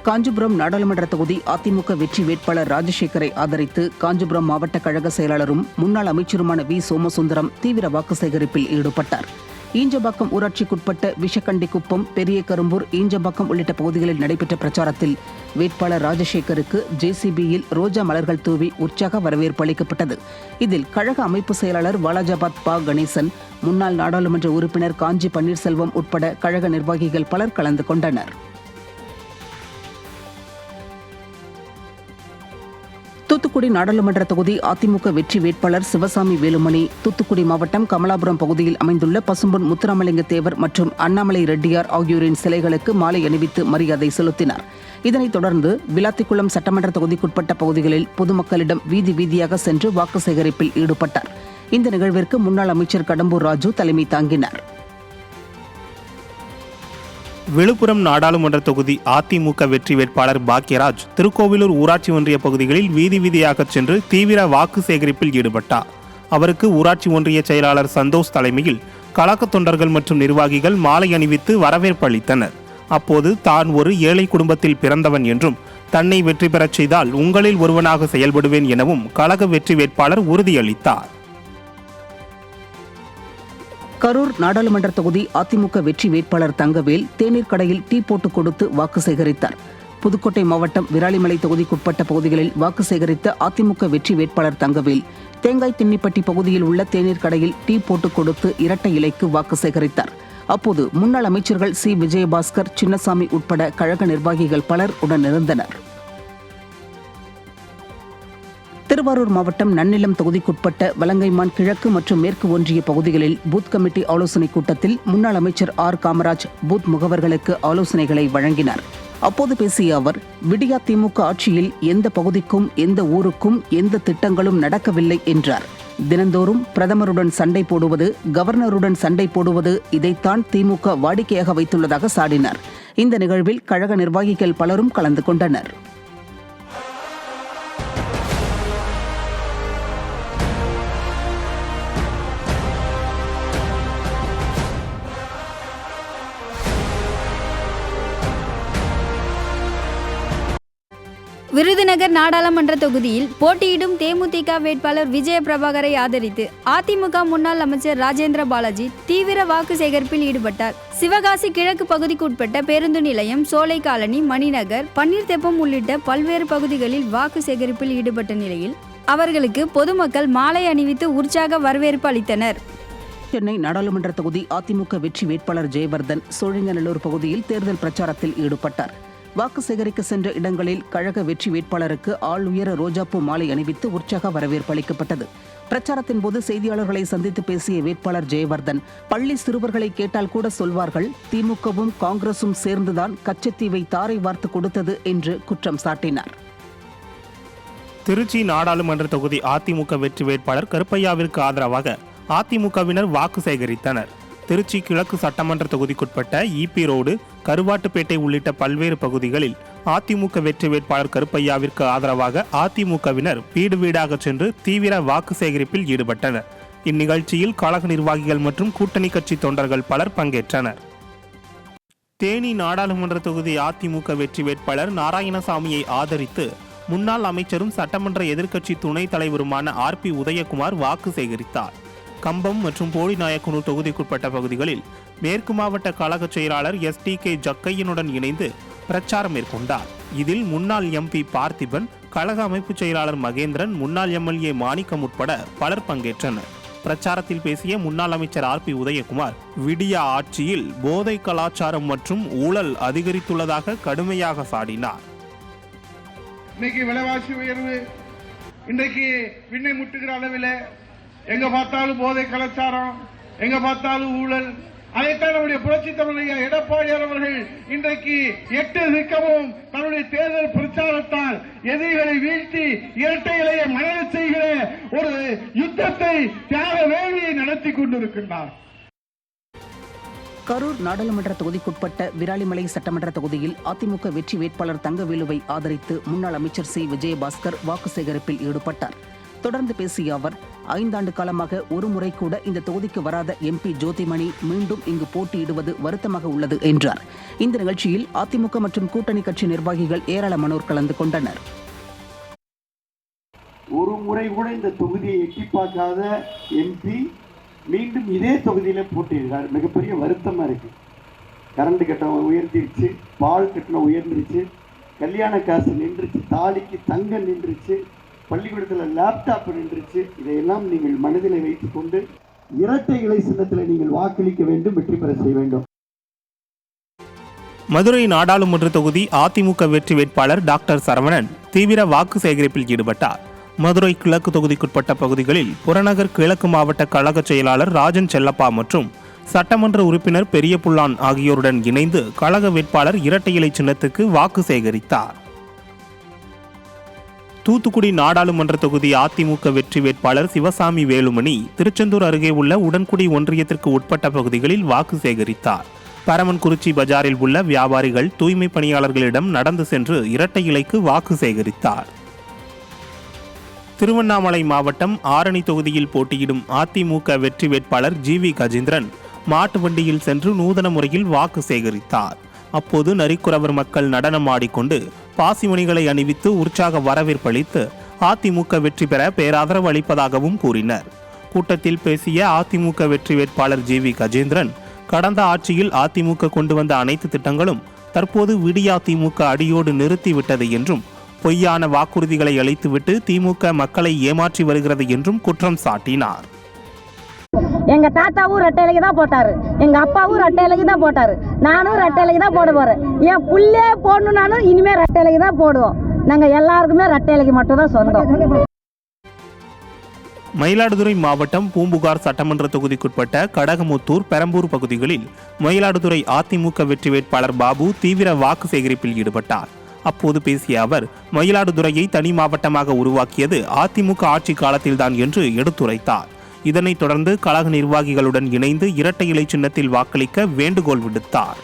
காஞ்சிபுரம் நாடாளுமன்ற தொகுதி அதிமுக வெற்றி வேட்பாளர் ராஜசேகரை ஆதரித்து காஞ்சிபுரம் மாவட்ட கழக செயலாளரும் முன்னாள் அமைச்சருமான வி சோமசுந்தரம் தீவிர வாக்கு சேகரிப்பில் ஈடுபட்டார். ஈஞ்சம்பாக்கம் ஊராட்சிக்குட்பட்ட விஷக்கண்டிக்குப்பம், பெரிய கரும்பூர், ஈஞ்சம்பாக்கம் உள்ளிட்ட பகுதிகளில் நடைபெற்ற பிரச்சாரத்தில் வேட்பாளர் ராஜசேகருக்கு ஜேசிபியில் ரோஜா மலர்கள் தூவி உற்சாக வரவேற்பு அளிக்கப்பட்டது. இதில் கழக அமைப்பு செயலாளர் வாலாஜாபாத் பா கணேசன், முன்னாள் நாடாளுமன்ற உறுப்பினர் காஞ்சி பன்னீர்செல்வம் உட்பட கழக நிர்வாகிகள் பலர் கலந்து கொண்டனர். தூத்துக்குடி நாடாளுமன்ற தொகுதி அதிமுக வெற்றி வேட்பாளர் சிவசாமி வேலுமணி தூத்துக்குடி மாவட்டம் கமலாபுரம் பகுதியில் அமைந்துள்ள பசும்பொன் முத்துராமலிங்க தேவர் மற்றும் அண்ணாமலை ரெட்டியார் ஆகியோரின் சிலைகளுக்கு மாலை அணிவித்து மரியாதை செலுத்தினார். இதனைத் தொடர்ந்து விளாத்திக்குளம் சட்டமன்ற தொகுதிக்குட்பட்ட பகுதிகளில் பொதுமக்களிடம் வீதி வீதியாக சென்று வாக்கு சேகரிப்பில் ஈடுபட்டார். இந்த நிகழ்விற்கு முன்னாள் அமைச்சர் கடம்பூர் ராஜு தலைமை தாங்கினார். விழுப்புரம் நாடாளுமன்ற தொகுதி அதிமுக வெற்றி வேட்பாளர் பாக்யராஜ் திருக்கோவிலூர் ஊராட்சி ஒன்றிய பகுதிகளில் வீதி வீதியாக சென்று தீவிர வாக்கு சேகரிப்பில் ஈடுபட்டார். அவருக்கு ஊராட்சி ஒன்றிய செயலாளர் சந்தோஷ் தலைமையில் கழக தொண்டர்கள் மற்றும் நிர்வாகிகள் மாலை அணிவித்து வரவேற்பு அளித்தனர். அப்போது தான் ஒரு ஏழை குடும்பத்தில் பிறந்தவன் என்றும் தன்னை வெற்றி பெறச் செய்தால் உங்களில் ஒருவனாக செயல்படுவேன் எனவும் கழக வெற்றி வேட்பாளர் உறுதியளித்தார். கரூர் நாடாளுமன்ற தொகுதி அதிமுக வெற்றி வேட்பாளர் தங்கவேல் தேநீர் கடையில் டீ போட்டு கொடுத்து வாக்கு சேகரித்தார். புதுக்கோட்டை மாவட்டம் விராலிமலை தொகுதிக்குட்பட்ட பகுதிகளில் வாக்கு சேகரித்த அதிமுக வெற்றி வேட்பாளர் தங்கவேல் தேங்காய் தின்னிப்பட்டி பகுதியில் உள்ள தேநீர் கடையில் டீ போட்டு கொடுத்து இரட்டை இலைக்கு வாக்கு சேகரித்தார். அப்போது முன்னாள் அமைச்சர்கள் சி விஜயபாஸ்கர், சின்னசாமி உட்பட கழக நிர்வாகிகள் பலர் உடனிருந்தனர். திருவாரூர் மாவட்டம் நன்னிலம் தொகுதிக்குட்பட்ட வலங்கைமான் கிழக்கு மற்றும் மேற்கு ஒன்றிய பகுதிகளில் பூத் கமிட்டி ஆலோசனைக் கூட்டத்தில் முன்னாள் அமைச்சர் ஆர் காமராஜ் பூத் முகவர்களுக்கு ஆலோசனைகளை வழங்கினார். அப்போது பேசிய அவர், விடியா திமுக ஆட்சியில் எந்த பகுதிக்கும் எந்த ஊருக்கும் எந்த திட்டங்களும் நடக்கவில்லை என்றார். தினந்தோறும் பிரதமருடன் சண்டை போடுவது, கவர்னருடன் சண்டை போடுவது, இதைத்தான் திமுக வாடிக்கையாக வைத்துள்ளதாக சாடினார். இந்த நிகழ்வில் கழக நிர்வாகிகள் பலரும் கலந்து கொண்டனர். விருதுநகர் நாடாளுமன்ற தொகுதியில் போட்டியிடும் தேமுதிக வேட்பாளர் விஜய பிரபாகரை ஆதரித்து அதிமுக முன்னாள் அமைச்சர் ராஜேந்திர பாலாஜி தீவிர வாக்கு சேகரிப்பில் ஈடுபட்டார். சிவகாசி கிழக்கு பகுதிக்குட்பட்ட பேருந்து நிலையம், சோலை காலனி, மணிநகர், பன்னீர்தெப்பம் உள்ளிட்ட பல்வேறு பகுதிகளில் வாக்கு சேகரிப்பில் ஈடுபட்ட நிலையில் அவர்களுக்கு பொதுமக்கள் மாலை அணிவித்து உற்சாக வரவேற்பு அளித்தனர். சென்னை நாடாளுமன்ற தொகுதி அதிமுக வெற்றி வேட்பாளர் ஜெயவர்தன் சோழிங்கநல்லூர் பகுதியில் தேர்தல் பிரச்சாரத்தில் ஈடுபட்டார். வாக்கு சேகரிக்க சென்ற இடங்களில் கழக வெற்றி வேட்பாளருக்கு ஆள் உயர ரோஜாப்பூ மாலை அணிவித்து உற்சாக வரவேற்பு அளிக்கப்பட்டது. பிரச்சாரத்தின் போது செய்தியாளர்களை சந்தித்து பேசிய வேட்பாளர் ஜெயவர்தன், பள்ளி சிறுவர்களை கேட்டால் கூட சொல்வார்கள், திமுகவும் காங்கிரசும் சேர்ந்துதான் கச்சத்தீவை தாரை வார்த்து கொடுத்தது என்று குற்றம் சாட்டினார். திருச்சி நாடாளுமன்ற தொகுதி அதிமுக வெற்றி வேட்பாளர் கருப்பையாவிற்கு ஆதரவாக அதிமுகவினர் வாக்கு சேகரித்தனர். திருச்சி கிழக்கு சட்டமன்ற தொகுதிக்குட்பட்ட ஈபி ரோடு, கருவாட்டுப்பேட்டை உள்ளிட்ட பல்வேறு பகுதிகளில் அதிமுக வெற்றி வேட்பாளர் கருப்பையாவிற்கு ஆதரவாக அதிமுகவினர் வீடு வீடாக சென்று தீவிர வாக்கு சேகரிப்பில் ஈடுபட்டனர். இந்நிகழ்ச்சியில் கழக நிர்வாகிகள் மற்றும் கூட்டணி கட்சி தொண்டர்கள் பலர் பங்கேற்றனர். தேனி நாடாளுமன்ற தொகுதி அதிமுக வெற்றி வேட்பாளர் நாராயணசாமியை ஆதரித்து முன்னாள் அமைச்சரும் சட்டமன்ற எதிர்க்கட்சி துணைத் தலைவருமான RP உதயகுமார் வாக்கு சேகரித்தார். கம்பம் மற்றும் போடிநாயக்கனூர் தொகுதிக்குட்பட்ட பகுதிகளில் மேற்கு மாவட்ட கழக செயலாளர் STK ஜக்கையனுடன் இணைந்து பிரச்சாரம் மேற்கொண்டார். இதில் முன்னாள் MP பார்த்திபன், கழக அமைப்பு செயலாளர் மகேந்திரன், முன்னாள் MLA மாணிக்கம் உட்பட பலர் பங்கேற்றனர். பிரச்சாரத்தில் பேசிய முன்னாள் அமைச்சர் RP உதயகுமார், விடியா ஆட்சியில் போதை கலாச்சாரம் மற்றும் ஊழல் அதிகரித்துள்ளதாக கடுமையாக சாடினார். இன்னைக்கு விலைவாசி உயர்வு இன்றைக்கு விண்ணை முட்டுகிற அளவில் எங்க பார்த்தாலும் போதை கலாச்சாரம், எங்க பார்த்தாலும் ஊழல். அதைத்தான் நம்முடைய புரட்சி தமிழர் எடப்பாடியார் அவர்கள் இன்றைக்கு 8 திக்கமும் தன்னுடைய தேர்தல் பிரச்சாரத்தால் எதிரிகளை வீழ்த்தி இரட்டை இலையை மலரச் செய்கிற ஒரு யுத்தத்தை, தியாக வேள்வியை நடத்தி கொண்டிருக்கின்றார். கரூர் நாடாளுமன்ற தொகுதிக்குட்பட்ட விராலிமலை சட்டமன்ற தொகுதியில் அதிமுக வெற்றி வேட்பாளர் தங்கவேலுவை ஆதரித்து முன்னாள் அமைச்சர் சி விஜயபாஸ்கர் வாக்கு சேகரிப்பில் ஈடுபட்டார். தொடர்ந்து பேசிய அவர் 5 ஆண்டு காலமாக ஒரு முறை கூட இந்த தொகுதிக்கு வராத MP ஜோதிமணி மீண்டும் இங்கு போட்டியிடுவது வருத்தமாக உள்ளது என்றார். இந்த நிகழ்ச்சியில் அதிமுக மற்றும் கூட்டணி கட்சி நிர்வாகிகள் ஏராளமானோர் கலந்து கொண்டனர். ஒரு முறை கூட இந்த தொகுதியை எட்டி பார்க்காத MP மீண்டும் இதே தொகுதியில போட்டியிடுறார். மிகப்பெரிய வருத்தமா இருக்கு. கரண்ட் கட்டணம் உயர்த்திருச்சு, பால் கட்டணம் உயர்ந்துருச்சு, கல்யாண காசு நின்றுச்சு, தாலிக்கு தங்கம் நின்றுச்சு, பள்ளிக்கூடத்தில் லேப்டாப் நின்றுச்சு. இதையெல்லாம் நீங்கள் மனதில் வைத்துக் கொண்டு இரட்டை இலை சின்னத்தில் நீங்கள் வாக்களிக்க வேண்டும், வெற்றி பெற செய்ய வேண்டும். மதுரை நாடாளுமன்ற தொகுதி அதிமுக வெற்றி வேட்பாளர் டாக்டர் சரவணன் தீவிர வாக்கு சேகரிப்பில் ஈடுபட்டார். மதுரை கிழக்கு தொகுதிக்குட்பட்ட பகுதிகளில் புறநகர் கிழக்கு மாவட்ட கழக செயலாளர் ராஜன் செல்லப்பா மற்றும் சட்டமன்ற உறுப்பினர் பெரிய புல்லான் ஆகியோருடன் இணைந்து கழக வேட்பாளர் இரட்டை இலை சின்னத்துக்கு வாக்கு சேகரித்தார். தூத்துக்குடி நாடாளுமன்ற தொகுதி அதிமுக வெற்றி வேட்பாளர் சிவசாமி வேலுமணி திருச்செந்தூர் அருகே உள்ள உடன்குடி ஒன்றியத்திற்கு உட்பட்ட பகுதிகளில் வாக்கு சேகரித்தார். பரமன்குறிச்சி பஜாரில் உள்ள வியாபாரிகள், தூய்மை பணியாளர்களிடம் நடந்து சென்று இரட்டை இலைக்கு வாக்கு சேகரித்தார். திருவண்ணாமலை மாவட்டம் ஆரணி தொகுதியில் போட்டியிடும் அதிமுக வெற்றி வேட்பாளர் GV கஜேந்திரன் மாட்டு வண்டியில் சென்று நூதன முறையில் வாக்கு சேகரித்தார். அப்போது நரிக்குறவர் மக்கள் நடனம் ஆடிக்கொண்டு பாசிமணிகளை அணிவித்து உற்சாக வரவேற்பளித்து அதிமுக வெற்றி பெற பேராதரவு அளிப்பதாகவும் கூறினர். கூட்டத்தில் பேசிய அதிமுக வெற்றி வேட்பாளர் GV கஜேந்திரன், கடந்த ஆட்சியில் அதிமுக கொண்டு வந்த அனைத்து திட்டங்களும் தற்போது விடியா திமுக அடியோடு நிறுத்திவிட்டது என்றும், பொய்யான வாக்குறுதிகளை அளித்துவிட்டு திமுக மக்களை ஏமாற்றி வருகிறது என்றும் குற்றம் சாட்டினார். எங்க தாத்தாவும் ரெட்டையிலைக்கு தான் போட்டாரு, எங்க அப்பாவும் ரெட்டையிலைக்கு தான் போட்டாரு, நானும் ரெட்டையிலைக்கு தான் போட போறேன். என் புள்ளே போடணும்னாலும் இனிமே ரெட்டையிலைக்கு தான் போடுவோம். நாங்க எல்லாருக்குமே ரெட்டையிலைக்கு மட்டும் தான் சொந்தம். மயிலாடுதுறை மாவட்டம் பூம்புகார் சட்டமன்ற தொகுதிக்குட்பட்ட கடகமுத்தூர், பெரம்பூர் பகுதிகளில் மயிலாடுதுறை அதிமுக வெற்றி வேட்பாளர் பாபு தீவிர வாக்கு சேகரிப்பில் ஈடுபட்டார். அப்போது பேசிய அவர், மயிலாடுதுறையை தனி மாவட்டமாக உருவாக்கியது அதிமுக ஆட்சி காலத்தில்தான் என்று எடுத்துரைத்தார். இதனைத் தொடர்ந்து கழக நிர்வாகிகளுடன் இணைந்து இரட்டை இலை சின்னத்தில் வாக்களிக்க வேண்டுகோள் விடுத்தார்.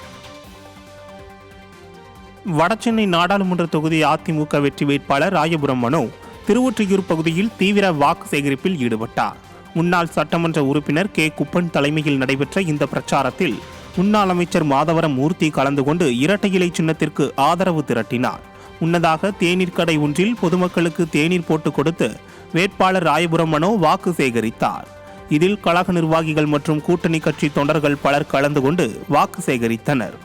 வடசென்னை நாடாளுமன்ற தொகுதி அதிமுக வெற்றி வேட்பாளர் ராயபுரம் மனோ திருவொற்றியூர் பகுதியில் தீவிர வாக்கு சேகரிப்பில் ஈடுபட்டார். முன்னாள் சட்டமன்ற உறுப்பினர் K. குப்பன் தலைமையில் நடைபெற்ற இந்த பிரச்சாரத்தில் முன்னாள் அமைச்சர் மாதவரம் மூர்த்தி கலந்து கொண்டு இரட்டை இலை சின்னத்திற்கு ஆதரவு திரட்டினார். முன்னதாக தேநீர் கடை ஒன்றில் பொதுமக்களுக்கு தேநீர் போட்டு கொடுத்து வேட்பாளர் ராயபுரம் மனோ வாக்கு சேகரித்தார். இதில் கழக நிர்வாகிகள் மற்றும் கூட்டணி கட்சி தொண்டர்கள் பலர் கலந்து கொண்டு வாக்கு சேகரித்தனர்.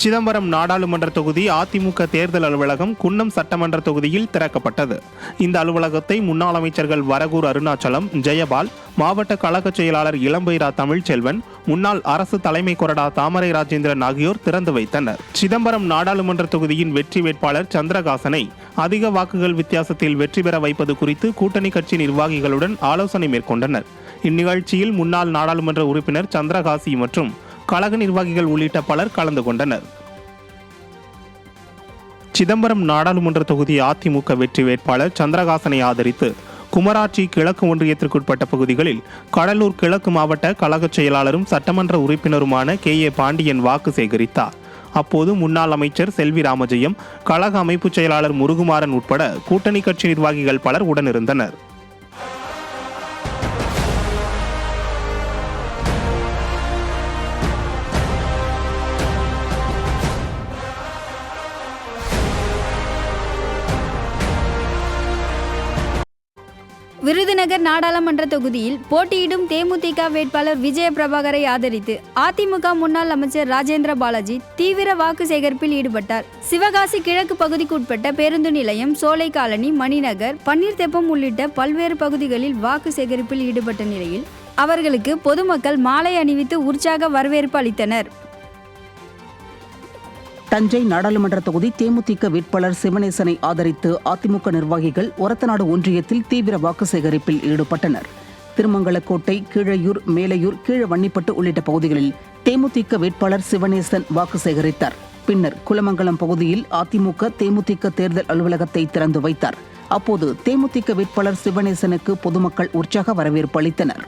சிதம்பரம் நாடாளுமன்ற தொகுதி அதிமுக தேர்தல் அலுவலகம் குன்னம் சட்டமன்ற தொகுதியில் திறக்கப்பட்டது. இந்த அலுவலகத்தை முன்னாள் அமைச்சர்கள் வரகூர் அருணாச்சலம், ஜெயபால், மாவட்ட கழக செயலாளர் இளம்பைரா தமிழ்ச்செல்வன், முன்னாள் அரசு தலைமை கொறடா தாமரை ராஜேந்திரன் ஆகியோர் திறந்து வைத்தனர். சிதம்பரம் நாடாளுமன்ற தொகுதியின் வெற்றி வேட்பாளர் சந்திரகாசனை அதிக வாக்குகள் வித்தியாசத்தில் வெற்றி பெற வைப்பது குறித்து கூட்டணி கட்சி நிர்வாகிகளுடன் ஆலோசனை மேற்கொண்டனர். இந்நிகழ்ச்சியில் முன்னாள் நாடாளுமன்ற உறுப்பினர் சந்திரகாசி மற்றும் கழக நிர்வாகிகள் உள்ளிட்ட பலர் கலந்து கொண்டனர். சிதம்பரம் நாடாளுமன்ற தொகுதி அதிமுக வெற்றி வேட்பாளர் சந்திரகாசனை ஆதரித்து குமராட்சி கிழக்கு ஒன்றியத்திற்குட்பட்ட பகுதிகளில் கடலூர் கிழக்கு மாவட்ட கழக செயலாளரும் சட்டமன்ற உறுப்பினருமான KA பாண்டியன் வாக்கு சேகரித்தார். அப்போது முன்னாள் அமைச்சர் செல்வி ராமஜெயம், கழக அமைப்பு செயலாளர் முருகுமாறன் உட்பட கூட்டணி கட்சி நிர்வாகிகள் பலர் உடனிருந்தனர். விருதுநகர் நாடாளுமன்ற தொகுதியில் போட்டியிடும் தேமுதிக வேட்பாளர் விஜய பிரபாகரை ஆதரித்து அதிமுக முன்னாள் அமைச்சர் ராஜேந்திர பாலாஜி தீவிர வாக்கு சேகரிப்பில் ஈடுபட்டார். சிவகாசி கிழக்கு பகுதிக்குட்பட்ட பேருந்து நிலையம், சோலை காலனி, மணிநகர், பன்னீர்தெப்பம் உள்ளிட்ட பல்வேறு பகுதிகளில் வாக்கு சேகரிப்பில் ஈடுபட்ட நிலையில் அவர்களுக்கு பொதுமக்கள் மாலை அணிவித்து உற்சாக வரவேற்பு அளித்தனர். தஞ்சை நாடாளுமன்ற தொகுதி தேமுதிக வேட்பாளர் சிவனேசனை ஆதரித்து அதிமுக நிர்வாகிகள் ஒரத்தநாடு ஒன்றியத்தில் தீவிர வாக்கு சேகரிப்பில் ஈடுபட்டனர். திருமங்கலக்கோட்டை, கீழையூர், மேலையூர், கீழவன்னிப்பட்டு உள்ளிட்ட பகுதிகளில் தேமுதிக வேட்பாளர் சிவனேசன் வாக்கு சேகரித்தார். பின்னர் குலமங்கலம் பகுதியில் அதிமுக தேமுதிக தேர்தல் அலுவலகத்தை திறந்து வைத்தார். அப்போது தேமுதிக வேட்பாளர் சிவனேசனுக்கு பொதுமக்கள் உற்சாக வரவேற்பு அளித்தனர்.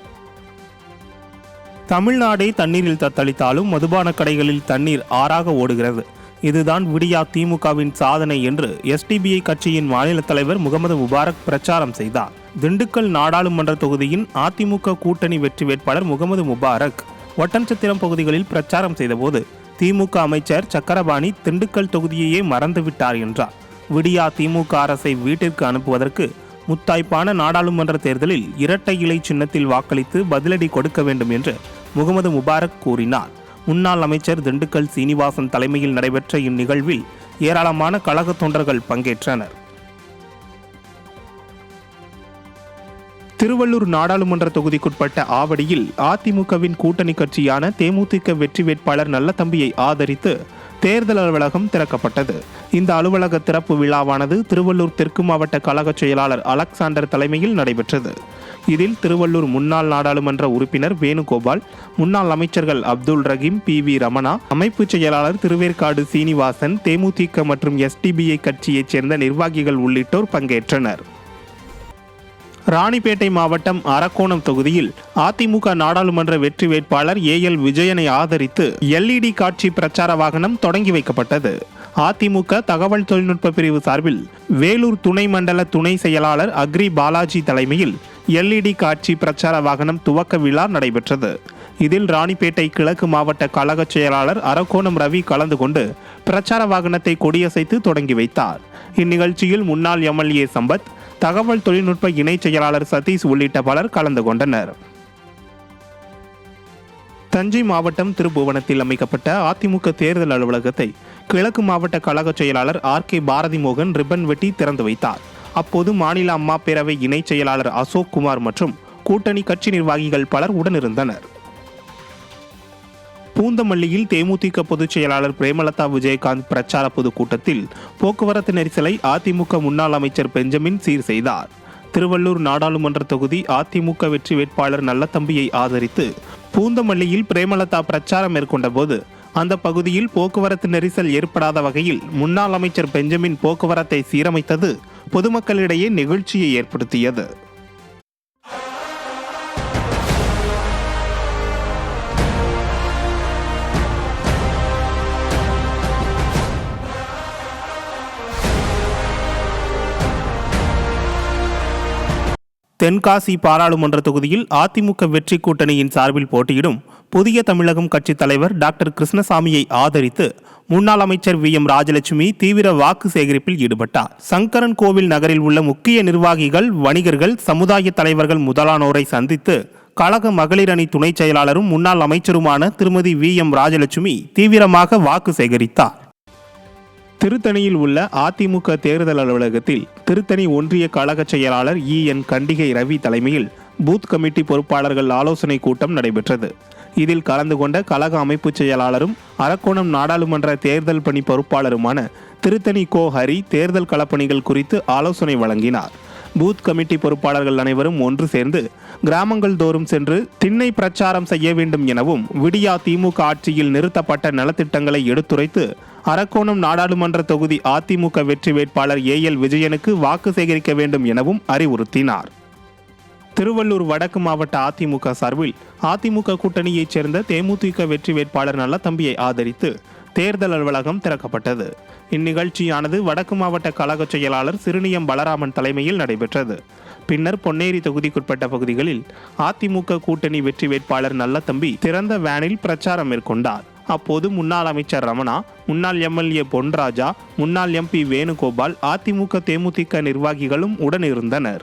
தமிழ்நாடே தண்ணீரில் தத்தளித்தாலும் மதுபான கடைகளில் தண்ணீர் ஆறாக ஓடுகிறது. இதுதான் விடியா திமுகவின் சாதனை என்று எஸ்டிபிஐ கட்சியின் மாநில தலைவர் முகமது முபாரக் பிரச்சாரம் செய்தார். திண்டுக்கல் நாடாளுமன்ற தொகுதியின் அதிமுக கூட்டணி வெற்றி வேட்பாளர் முகமது முபாரக் ஒட்டன்சத்திரம் பகுதிகளில் பிரச்சாரம் செய்தபோது திமுக அமைச்சர் சக்கரபாணி திண்டுக்கல் தொகுதியையே மறந்துவிட்டார் என்றார். விடியா திமுக அரசை வீட்டிற்கு அனுப்புவதற்கு முத்தாய்ப்பான நாடாளுமன்ற தேர்தலில் இரட்டை இலை சின்னத்தில் வாக்களித்து பதிலடி கொடுக்க வேண்டும் என்று முகமது முபாரக் கூறினார். முன்னாள் அமைச்சர் திண்டுக்கல் சீனிவாசன் தலைமையில் நடைபெற்ற இந்நிகழ்வில் ஏராளமான கழக தொண்டர்கள் பங்கேற்றனர். திருவள்ளூர் நாடாளுமன்ற தொகுதிக்குட்பட்ட ஆவடியில் அதிமுகவின் கூட்டணி கட்சியான தேமுதிக வெற்றி வேட்பாளர் நல்லதம்பியை ஆதரித்து தேர்தல் அலுவலகம் திறக்கப்பட்டது. இந்த அலுவலக திறப்பு விழாவானது திருவள்ளூர் தெற்கு மாவட்ட கழக செயலாளர் அலெக்சாண்டர் தலைமையில் நடைபெற்றது. இதில் திருவள்ளூர் முன்னாள் நாடாளுமன்ற உறுப்பினர் வேணுகோபால், முன்னாள் அமைச்சர்கள் அப்துல் ரஹீம், PV ரமணா, அமைப்பு செயலாளர் திருவேற்காடு சீனிவாசன், தேமுதிக மற்றும் SDBI கட்சியைச் சேர்ந்த நிர்வாகிகள் உள்ளிட்டோர் பங்கேற்றனர். ராணிப்பேட்டை மாவட்டம் அரக்கோணம் தொகுதியில் அதிமுக நாடாளுமன்ற வெற்றி வேட்பாளர் AL விஜயனை ஆதரித்து LED காட்சி பிரச்சார வாகனம் தொடங்கி வைக்கப்பட்டது. அதிமுக தகவல் தொழில்நுட்ப பிரிவு சார்பில் வேலூர் துணை மண்டல துணை செயலாளர் அக்ரி பாலாஜி தலைமையில் LED காட்சி பிரச்சார வாகனம் துவக்க விழா நடைபெற்றது. இதில் ராணிப்பேட்டை கிழக்கு மாவட்ட கழக செயலாளர் அரக்கோணம் ரவி கலந்து கொண்டு பிரச்சார வாகனத்தை கொடியசைத்து தொடங்கி வைத்தார். இந்நிகழ்ச்சியில் முன்னாள் MLA சம்பத், தகவல் தொழில்நுட்ப இணை செயலாளர் சதீஷ் உள்ளிட்ட பலர் கலந்து கொண்டனர். தஞ்சை மாவட்டம் திருப்புவனத்தில் அமைக்கப்பட்ட அதிமுக தேர்தல் அலுவலகத்தை கிழக்கு மாவட்ட கழக செயலாளர் RK பாரதி மோகன் ரிப்பன் வெட்டி திறந்து வைத்தார். அப்போது மாநில அம்மா பேரவை இணை செயலாளர் அசோக் குமார் மற்றும் கூட்டணி கட்சி நிர்வாகிகள் பலர் உடனிருந்தனர். பூந்தமல்லியில் தேமுதிக பொதுச் செயலாளர் பிரேமலதா விஜயகாந்த் பிரச்சார பொதுக்கூட்டத்தில் போக்குவரத்து நெரிசலை அதிமுக முன்னாள் அமைச்சர் பெஞ்சமின் சீர் செய்தார். திருவள்ளூர் நாடாளுமன்ற தொகுதி அதிமுக வெற்றி வேட்பாளர் நல்லதம்பியை ஆதரித்து பூந்தமல்லியில் பிரேமலதா பிரச்சாரம் மேற்கொண்ட போது அந்த பகுதியில் போக்குவரத்து நெரிசல் ஏற்படாத வகையில் முன்னாள் அமைச்சர் பெஞ்சமின் போக்குவரத்தை சீரமைத்தது பொதுமக்களிடையே நெகிழ்ச்சியை ஏற்படுத்தியது. தென்காசி பாராளுமன்ற தொகுதியில் அதிமுக வெற்றி கூட்டணியின் சார்பில் போட்டியிடும் புதிய தமிழகம் கட்சித் தலைவர் டாக்டர் கிருஷ்ணசாமியை ஆதரித்து முன்னாள் அமைச்சர் VM ராஜலட்சுமி தீவிர வாக்கு சேகரிப்பில் ஈடுபட்டார். சங்கரன் கோவில் நகரில் உள்ள முக்கிய நிர்வாகிகள், வணிகர்கள், சமுதாய தலைவர்கள் முதலானோரை சந்தித்து கழக மகளிர் அணி துணை செயலாளரும் முன்னாள் அமைச்சருமான திருமதி VM ராஜலட்சுமி தீவிரமாக வாக்கு சேகரித்தார். திருத்தணியில் உள்ள அதிமுக தேர்தல் அலுவலகத்தில் திருத்தணி ஒன்றிய கழக செயலாளர் EN கண்டிகை ரவி தலைமையில் பூத் கமிட்டி பொறுப்பாளர்கள் ஆலோசனை கூட்டம் நடைபெற்றது. இதில் கலந்து கொண்ட கழக அமைப்பு செயலாளரும் அரக்கோணம் நாடாளுமன்ற தேர்தல் பணி பொறுப்பாளருமான திருத்தணி கோ ஹரி தேர்தல் களப்பணிகள் குறித்து ஆலோசனை வழங்கினார். பூத் கமிட்டி பொறுப்பாளர்கள் அனைவரும் ஒன்று சேர்ந்து கிராமங்கள் தோறும் சென்று திண்ணை பிரச்சாரம் செய்ய வேண்டும் எனவும் விடியா திமுக ஆட்சியில் நிறுத்தப்பட்ட நலத்திட்டங்களை எடுத்துரைத்து அரக்கோணம் நாடாளுமன்ற தொகுதி அதிமுக வெற்றி வேட்பாளர் AL விஜயனுக்கு வாக்கு சேகரிக்க வேண்டும் எனவும் அறிவுறுத்தினார். திருவள்ளூர் வடக்கு மாவட்ட அதிமுக சார்பில் அதிமுக கூட்டணியைச் சேர்ந்த தேமுதிக வெற்றி வேட்பாளர் நல்லதம்பியை ஆதரித்து தேர்தல் அலுவலகம் திறக்கப்பட்டது. இந்நிகழ்ச்சியானது வடக்கு மாவட்ட கழக செயலாளர் சிறுனியம் பலராமன் தலைமையில் நடைபெற்றது. பின்னர் பொன்னேரி தொகுதிக்குட்பட்ட பகுதிகளில் அதிமுக கூட்டணி வெற்றி வேட்பாளர் நல்லதம்பி திறந்த வேனில் பிரச்சாரம் மேற்கொண்டார். அப்போது முன்னாள் அமைச்சர் ரமணா, முன்னாள் MLA பொன்ராஜா, முன்னாள் MP வேணுகோபால், அதிமுக தேமுதிக நிர்வாகிகளும் உடனிருந்தனர்.